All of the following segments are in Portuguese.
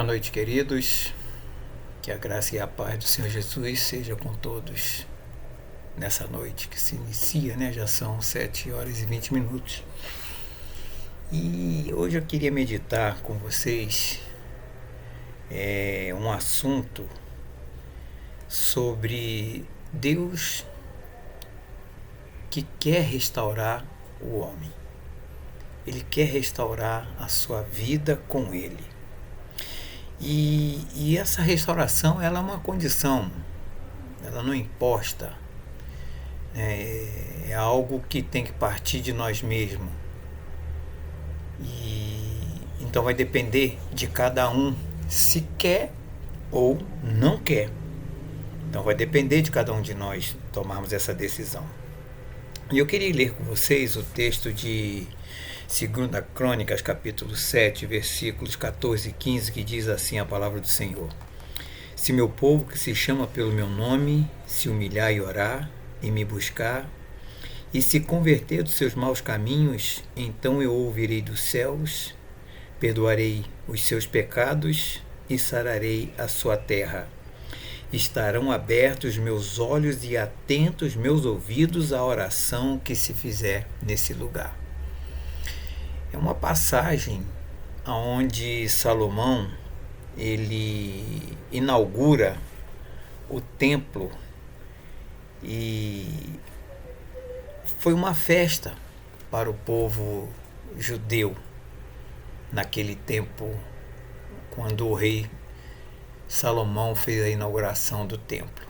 Boa noite, queridos. Que a graça e a paz do Senhor Jesus seja com todos nessa noite que se inicia, né? Já são 7 horas e 20 minutos. E hoje eu queria meditar com vocês um assunto sobre Deus que quer restaurar o homem. Ele quer restaurar a sua vida com Ele. E essa restauração, ela é uma condição, ela não é imposta, é algo que tem que partir de nós mesmos. E então vai depender de cada um se quer ou não quer. Então vai depender de cada um de nós tomarmos essa decisão. E eu queria ler com vocês o texto de 2 Crônicas, capítulo 7, versículos 14 e 15, que diz assim a palavra do Senhor: Se meu povo, que se chama pelo meu nome, se humilhar e orar, e me buscar, e se converter dos seus maus caminhos, então eu ouvirei dos céus, perdoarei os seus pecados e sararei a sua terra. Estarão abertos meus olhos e atentos meus ouvidos à oração que se fizer nesse lugar. É uma passagem onde Salomão ele inaugura o templo e foi uma festa para o povo judeu naquele tempo, quando o rei Salomão fez a inauguração do templo.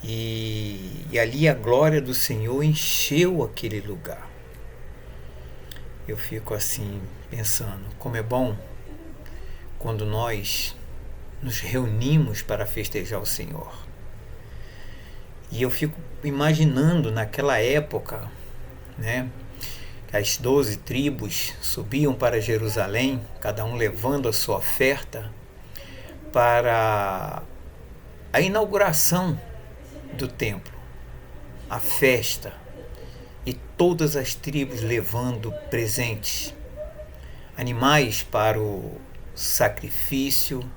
E ali a glória do Senhor encheu aquele lugar. Eu fico assim pensando, como é bom quando nós nos reunimos para festejar o Senhor. E eu fico imaginando naquela época, né, as 12 tribos subiam para Jerusalém, cada um levando a sua oferta para a inauguração do templo, a festa. E todas as tribos levando presentes, animais para o sacrifício,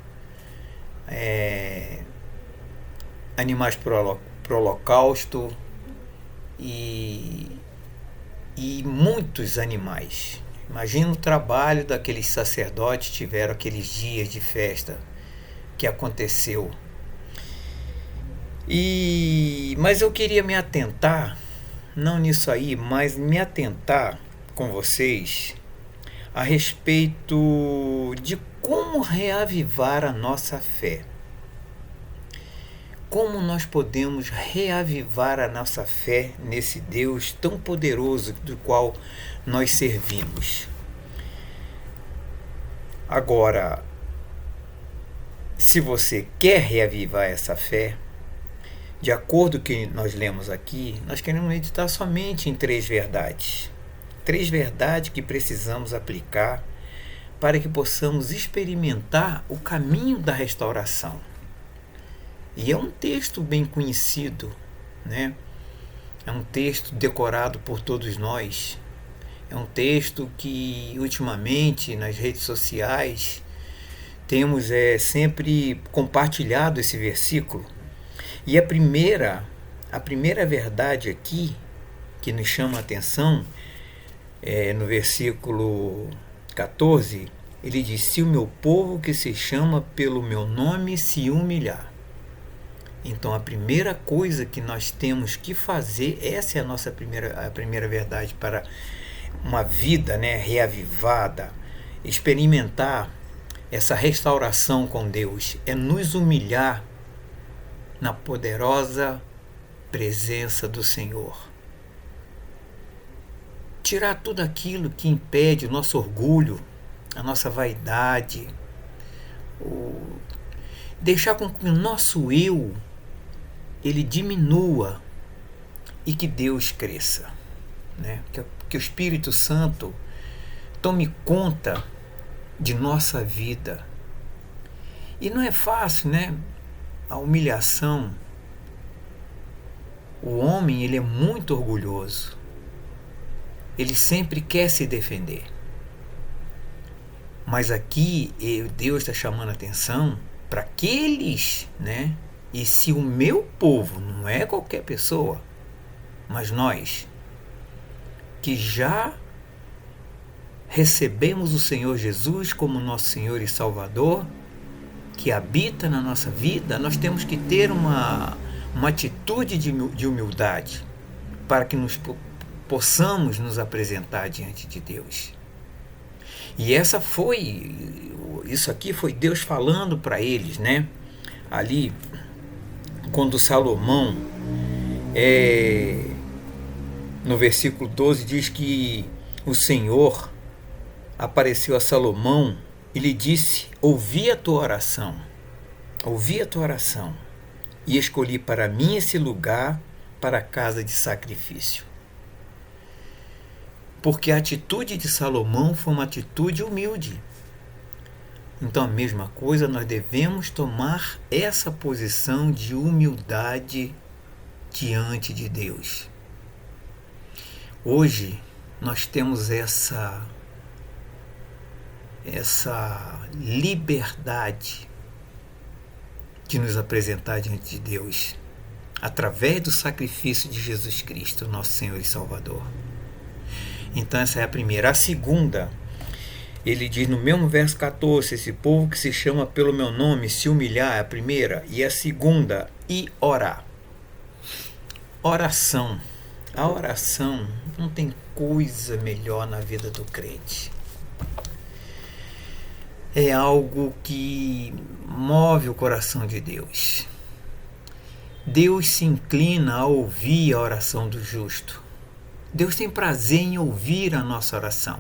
animais para o holocausto e muitos animais. Imagina o trabalho daqueles sacerdotes que tiveram aqueles dias de festa que aconteceu. Mas eu queria me atentar, não nisso aí, mas me atentar com vocês a respeito de como reavivar a nossa fé. Como nós podemos reavivar a nossa fé nesse Deus tão poderoso do qual nós servimos. Agora, se você quer reavivar essa fé, de acordo com o que nós lemos aqui, nós queremos meditar somente em 3 verdades. 3 verdades que precisamos aplicar para que possamos experimentar o caminho da restauração. E é um texto bem conhecido, né? É um texto decorado por todos nós. É um texto que, ultimamente, nas redes sociais, temos sempre compartilhado esse versículo. E a primeira verdade aqui que nos chama a atenção no versículo 14, ele diz: se o meu povo que se chama pelo meu nome se humilhar. Então a primeira coisa que nós temos que fazer, essa é a primeira verdade para uma vida, né, reavivada, experimentar essa restauração com Deus, é nos humilhar na poderosa presença do Senhor. Tirar tudo aquilo que impede o nosso orgulho, a nossa vaidade, deixar com que o nosso eu ele diminua e que Deus cresça, né? Que o Espírito Santo tome conta de nossa vida. E não é fácil, né? A humilhação. O homem, ele é muito orgulhoso. Ele sempre quer se defender. Mas aqui Deus está chamando a atenção para aqueles, né? E se o meu povo, não é qualquer pessoa, mas nós, que já recebemos o Senhor Jesus como nosso Senhor e Salvador, que habita na nossa vida, nós temos que ter uma atitude de humildade para que possamos nos apresentar diante de Deus. E isso aqui foi Deus falando para eles, né? Ali, quando Salomão, no versículo 12, diz que o Senhor apareceu a Salomão e lhe disse: ouvi a tua oração, e escolhi para mim esse lugar para a casa de sacrifício. Porque a atitude de Salomão foi uma atitude humilde. Então, a mesma coisa, nós devemos tomar essa posição de humildade diante de Deus. Hoje, nós temos essa liberdade de nos apresentar diante de Deus através do sacrifício de Jesus Cristo, nosso Senhor e Salvador. Então essa é a primeira. A segunda, ele diz no mesmo verso 14, esse povo que se chama pelo meu nome se humilhar, é a primeira. E a segunda, e orar. Oração. A oração não tem coisa melhor na vida do crente. É algo que move o coração de Deus. Deus se inclina a ouvir a oração do justo. Deus tem prazer em ouvir a nossa oração.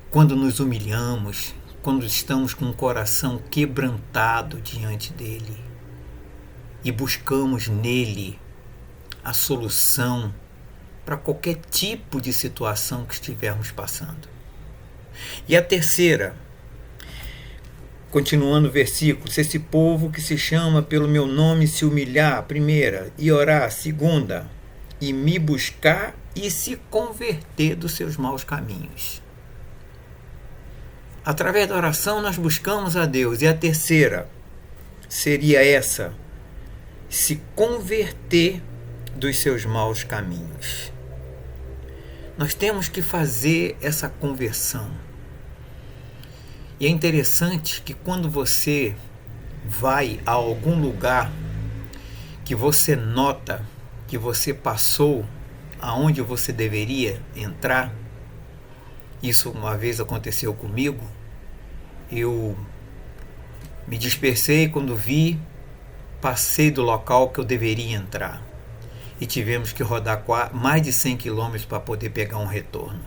Quando nos humilhamos, quando estamos com o coração quebrantado diante dele e buscamos nele a solução para qualquer tipo de situação que estivermos passando. E a terceira, continuando o versículo, se esse povo que se chama pelo meu nome se humilhar, primeira, e orar, segunda, e me buscar e se converter dos seus maus caminhos. Através da oração nós buscamos a Deus. E a terceira seria essa: se converter dos seus maus caminhos. Nós temos que fazer essa conversão. E é interessante que quando você vai a algum lugar que você nota que você passou aonde você deveria entrar, isso uma vez aconteceu comigo, eu me dispersei quando vi, passei do local que eu deveria entrar e tivemos que rodar mais de 100 quilômetros para poder pegar um retorno.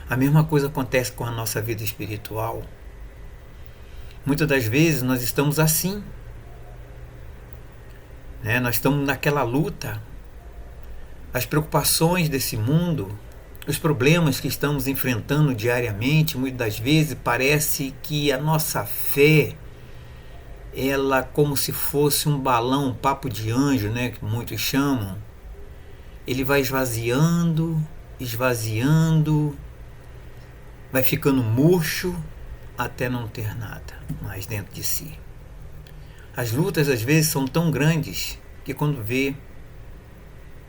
A mesma coisa acontece com a nossa vida espiritual. Muitas das vezes nós estamos assim, né? Nós estamos naquela luta, as preocupações desse mundo, os problemas que estamos enfrentando diariamente, muitas das vezes parece que a nossa fé, ela como se fosse um balão, um papo de anjo, né, que muitos chamam, ele vai esvaziando, vai ficando murcho até não ter nada mais dentro de si. As lutas às vezes são tão grandes que quando vê,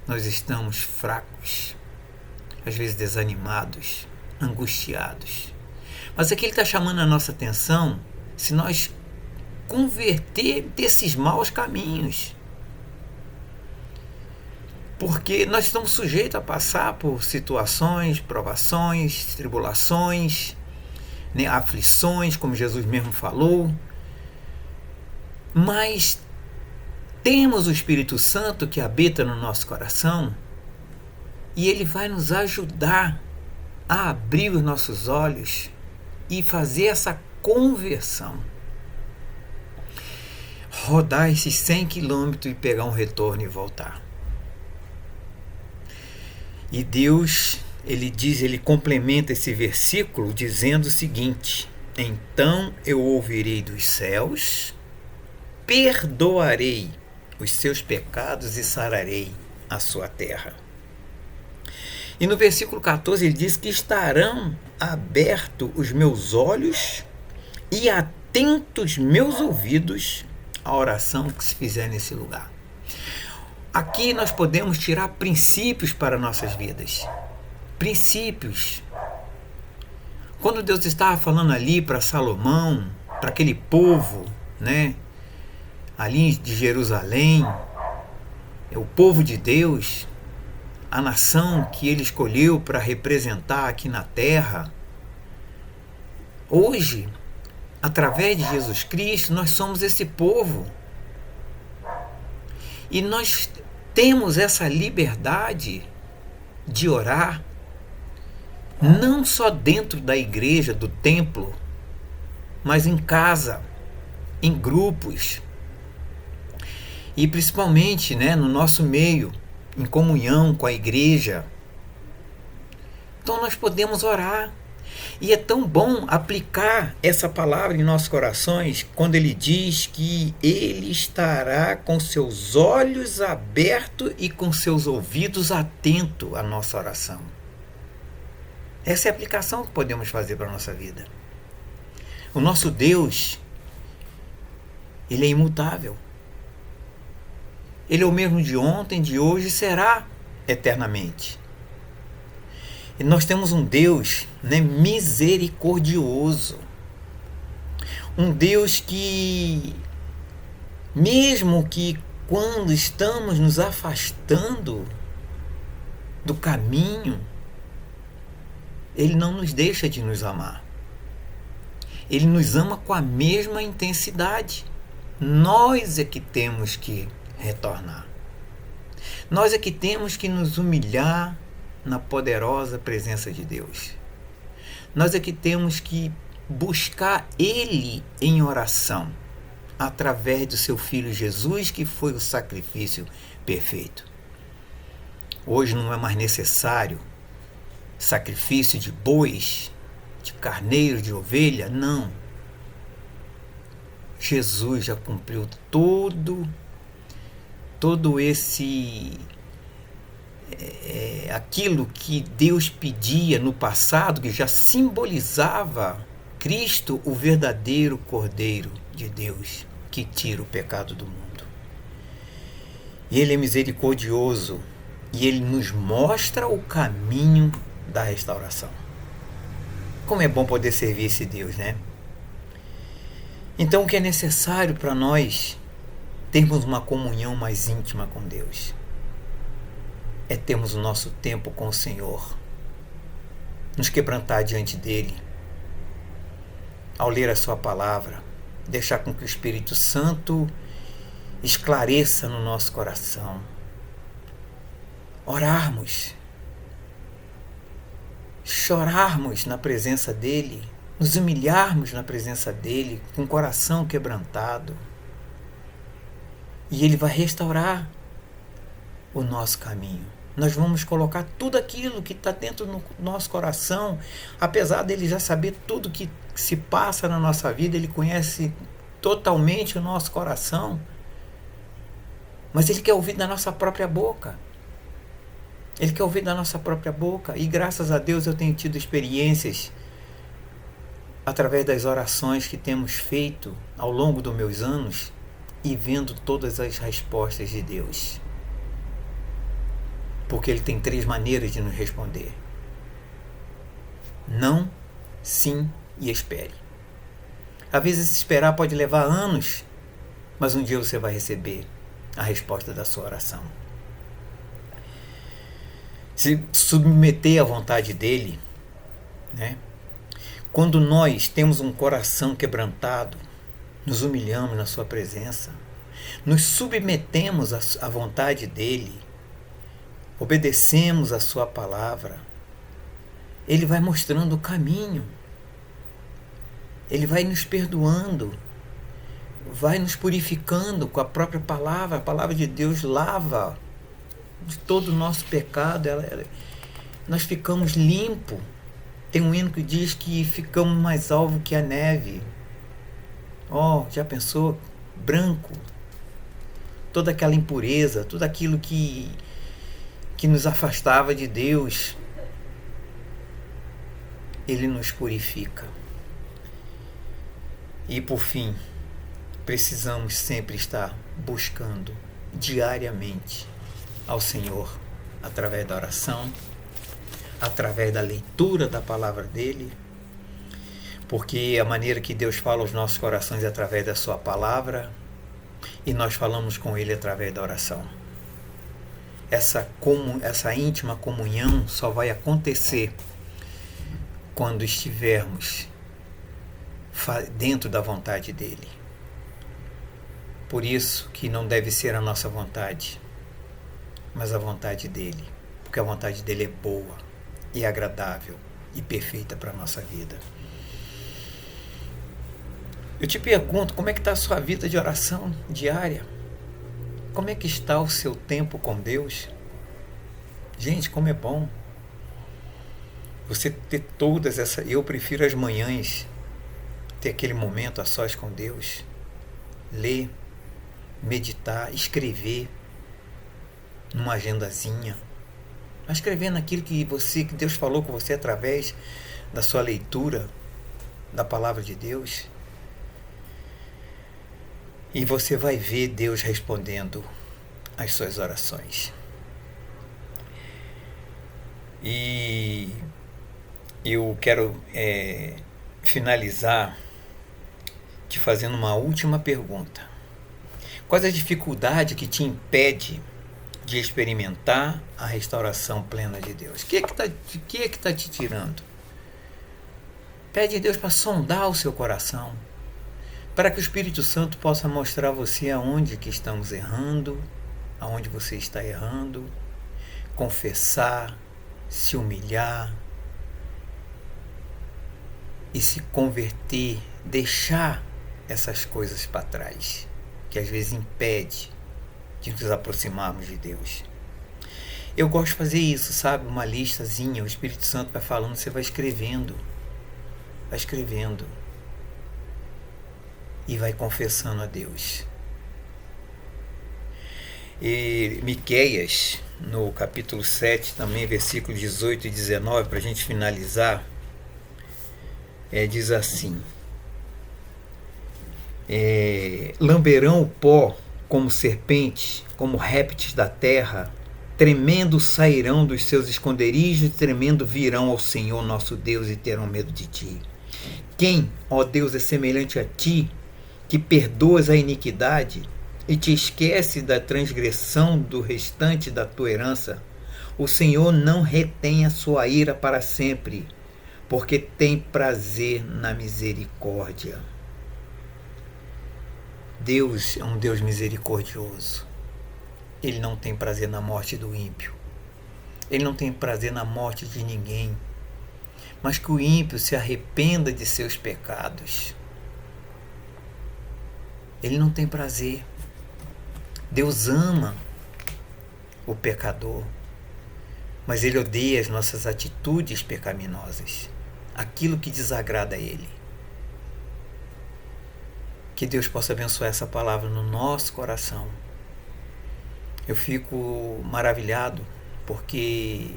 nós estamos fracos, às vezes desanimados, angustiados. Mas aqui ele está chamando a nossa atenção se nós converter desses maus caminhos. Porque nós estamos sujeitos a passar por situações, provações, tribulações, né, aflições, como Jesus mesmo falou. Mas temos o Espírito Santo que habita no nosso coração e ele vai nos ajudar a abrir os nossos olhos e fazer essa conversão. Rodar esses 100 quilômetros e pegar um retorno e voltar. E Deus, ele complementa esse versículo dizendo o seguinte: então eu ouvirei dos céus, perdoarei os seus pecados e sararei a sua terra. E no versículo 14 ele diz que estarão aberto os meus olhos e atentos meus ouvidos à oração que se fizer nesse lugar. Aqui nós podemos tirar princípios para nossas vidas. Princípios. Quando Deus estava falando ali para Salomão, para aquele povo, né, ali de Jerusalém, é o povo de Deus, a nação que ele escolheu para representar aqui na terra. Hoje, através de Jesus Cristo, nós somos esse povo. E nós temos essa liberdade de orar, não só dentro da igreja, do templo, mas em casa, em grupos. E principalmente, né, no nosso meio, em comunhão com a igreja. Então nós podemos orar. E é tão bom aplicar essa palavra em nossos corações quando ele diz que ele estará com seus olhos abertos e com seus ouvidos atentos à nossa oração. Essa é a aplicação que podemos fazer para a nossa vida. O nosso Deus, ele é imutável. Ele é o mesmo de ontem, de hoje e será eternamente. E nós temos um Deus, né, misericordioso. Um Deus que, mesmo que quando estamos nos afastando do caminho, ele não nos deixa de nos amar. Ele nos ama com a mesma intensidade. Nós é que temos que retornar. Nós é que temos que nos humilhar na poderosa presença de Deus. Nós é que temos que buscar Ele em oração, através do seu Filho Jesus, que foi o sacrifício perfeito. Hoje não é mais necessário sacrifício de bois, de carneiro, de ovelha, não. Jesus já cumpriu todo esse aquilo que Deus pedia no passado, que já simbolizava Cristo, o verdadeiro Cordeiro de Deus, que tira o pecado do mundo. E Ele é misericordioso, e Ele nos mostra o caminho da restauração. Como é bom poder servir esse Deus, né? Então, o que é necessário para nós termos uma comunhão mais íntima com Deus é termos o nosso tempo com o Senhor, nos quebrantar diante dEle, ao ler a sua palavra, deixar com que o Espírito Santo esclareça no nosso coração, orarmos, chorarmos na presença dEle, nos humilharmos na presença dEle, com o coração quebrantado, e Ele vai restaurar o nosso caminho. Nós vamos colocar tudo aquilo que está dentro do nosso coração, apesar dele já saber tudo que se passa na nossa vida, ele conhece totalmente o nosso coração, mas ele quer ouvir da nossa própria boca. Ele quer ouvir da nossa própria boca, e graças a Deus eu tenho tido experiências através das orações que temos feito ao longo dos meus anos e vendo todas as respostas de Deus. Porque Ele tem 3 maneiras de nos responder: não, sim e espere. Às vezes esperar pode levar anos, mas um dia você vai receber a resposta da sua oração. Se submeter à vontade dEle, né? Quando nós temos um coração quebrantado, nos humilhamos na sua presença, nos submetemos à vontade dEle, obedecemos a sua palavra, Ele vai mostrando o caminho, Ele vai nos perdoando, vai nos purificando com a própria palavra. A palavra de Deus lava de todo o nosso pecado, nós ficamos limpos. Tem um hino que diz que ficamos mais alvos que a neve. Já pensou? Branco. Toda aquela impureza, tudo aquilo que nos afastava de Deus, Ele nos purifica. E por fim, precisamos sempre estar buscando diariamente ao Senhor através da oração, através da leitura da palavra dele, porque a maneira que Deus fala aos nossos corações é através da sua palavra e nós falamos com ele através da oração. Essa íntima comunhão só vai acontecer quando estivermos dentro da vontade dele. Por isso que não deve ser a nossa vontade, mas a vontade dele, porque a vontade dele é boa e agradável e perfeita para a nossa vida. Eu te pergunto, como é que está a sua vida de oração diária? Como é que está o seu tempo com Deus? Gente, como é bom você ter todas essas... Eu prefiro as manhãs, ter aquele momento a sós com Deus, ler, meditar, escrever numa agendazinha, escrevendo aquilo que Deus falou com você através da sua leitura da palavra de Deus. E você vai ver Deus respondendo às suas orações. E eu quero finalizar te fazendo uma última pergunta. Quais as dificuldades que te impede de experimentar a restauração plena de Deus? O que é que está te tirando? Pede a Deus para sondar o seu coração, para que o Espírito Santo possa mostrar a você aonde que estamos errando, aonde você está errando, confessar, se humilhar e se converter, deixar essas coisas para trás, que às vezes impede de nos aproximarmos de Deus. Eu gosto de fazer isso, sabe? Uma listazinha, o Espírito Santo vai falando, você vai escrevendo e vai confessando a Deus. E Miqueias, no capítulo 7, também versículos 18 e 19, para a gente finalizar, diz assim: lamberão o pó como serpentes, como répteis da terra, tremendo sairão dos seus esconderijos, e tremendo virão ao Senhor nosso Deus e terão medo de ti. Quem, ó Deus, é semelhante a ti, que perdoas a iniquidade e te esquece da transgressão do restante da tua herança? O Senhor não retém a sua ira para sempre, porque tem prazer na misericórdia. Deus é um Deus misericordioso. Ele não tem prazer na morte do ímpio. Ele não tem prazer na morte de ninguém. Mas que o ímpio se arrependa de seus pecados. Ele não tem prazer. Deus ama o pecador, mas ele odeia as nossas atitudes pecaminosas, aquilo que desagrada a ele. Que Deus possa abençoar essa palavra no nosso coração. Eu fico maravilhado porque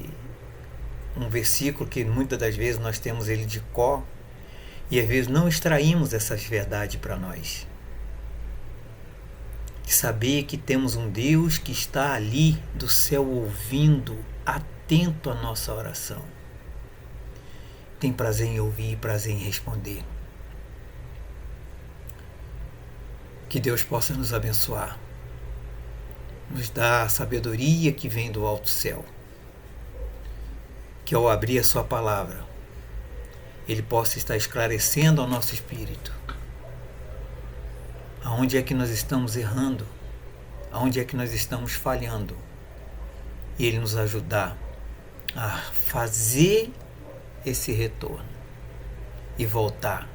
um versículo que muitas das vezes nós temos ele de cor e às vezes não extraímos essas verdades para nós. De saber que temos um Deus que está ali do céu ouvindo, atento à nossa oração. Tem prazer em ouvir e prazer em responder. Que Deus possa nos abençoar, nos dar a sabedoria que vem do alto céu, que ao abrir a sua palavra, Ele possa estar esclarecendo ao nosso espírito aonde é que nós estamos errando, aonde é que nós estamos falhando, e Ele nos ajudar a fazer esse retorno e voltar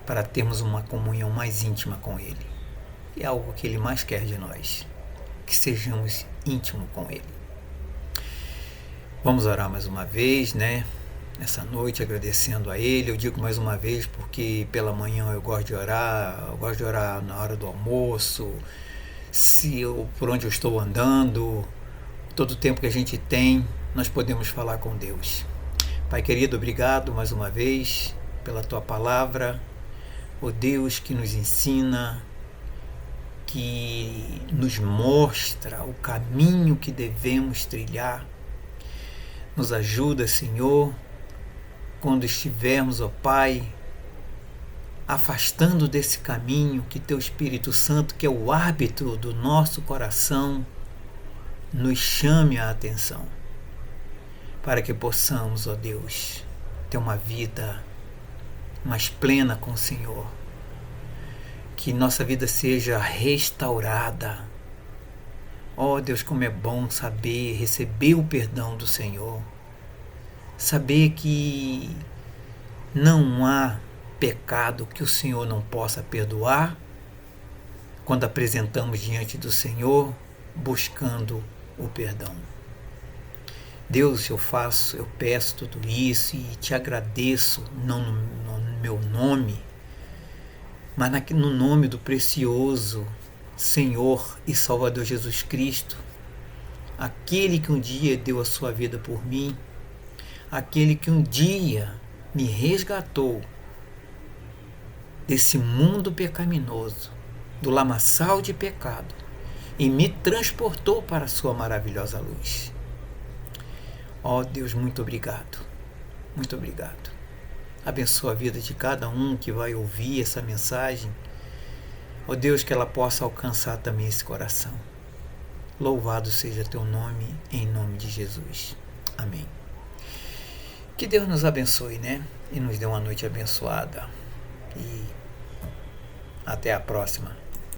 para termos uma comunhão mais íntima com Ele. É algo que Ele mais quer de nós, que sejamos íntimos com Ele. Vamos orar mais uma vez, nessa noite, agradecendo a Ele. Eu digo mais uma vez porque pela manhã eu gosto de orar na hora do almoço, por onde eu estou andando, todo o tempo que a gente tem, nós podemos falar com Deus. Pai querido, obrigado mais uma vez pela tua palavra, ó Deus, que nos ensina, que nos mostra o caminho que devemos trilhar. Nos ajuda, Senhor, quando estivermos, ó Pai, afastando desse caminho, que teu Espírito Santo, que é o árbitro do nosso coração, nos chame a atenção, para que possamos, ó Deus, ter uma vida mais plena com o Senhor, que nossa vida seja restaurada. Ó Deus, como é bom saber receber o perdão do Senhor, saber que não há pecado que o Senhor não possa perdoar quando apresentamos diante do Senhor buscando o perdão. Deus, eu peço tudo isso e te agradeço, não no meu nome, mas no nome do precioso Senhor e Salvador Jesus Cristo, aquele que um dia deu a sua vida por mim, aquele que um dia me resgatou desse mundo pecaminoso, do lamaçal de pecado, e me transportou para a sua maravilhosa luz. Ó Deus, muito obrigado, muito obrigado. Abençoa a vida de cada um que vai ouvir essa mensagem. Ó Deus, que ela possa alcançar também esse coração. Louvado seja teu nome, em nome de Jesus. Amém. Que Deus nos abençoe, né? E nos dê uma noite abençoada. E até a próxima.